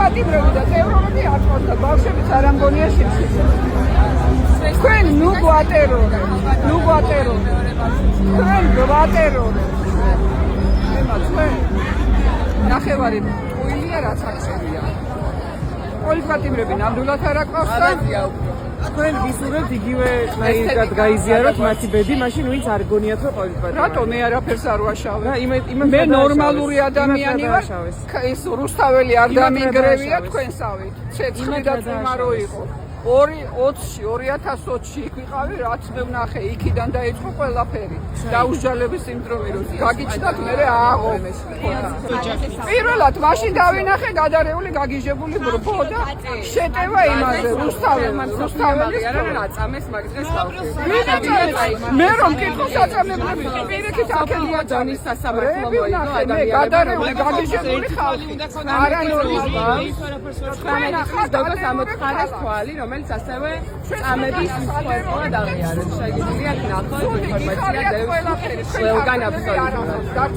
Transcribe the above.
პატიმრები და ტერორები აწყვეტ და ბავშვებიც არ ამგონია შევშიფრე. თქვენ ნუ გვატერორებ. თქვენ გვატერორებ. თქვენ ნახევარი ყუილია რაც აქცევია. ყოველი პატიმრები ნამდვილად არ აკვავს და თქვენ ვისურვებთ იგივე ნაირად გაიზიაროთ მათი ბედი, მაშინ ვინც არ გონიათ რომ ყოველი პატიმრები. რატო მე არაფერს არ ვაშავე? მე ნორმალური ადამიანი ვარ. ეს რუსთაველი არ დამიგრევია თქვენსავით. ცეცხლი და წვიმა რო იყო. 2020-ში იქ ვიყავი, რაც მე ვნახე, იქიდან დაიწყო ყველაფერი. დაუსჯალების სიმდრომე რო გაგიჩნდათ, მე ააღო. პირველად მაშინ დავინახე გადარეული, გაგიჟებული ბრბო და შეტევა იმაზე, რუსთაველის აწამეს მაგდრეს მე რომ კითხოს აწამებლები პირიქით აქედია ჯონის სასამართლო მოიგო ადამიანები გადარეული, გაგიჟებული ხალხი. დაგოს ამოთხარეს თვალი, რომელიც ასევე წამების მსხვერპლად აღიარეს. შეგიძლიათ ნახოთ ინფორმაცია დევს ყველგან აბსოლუტურად.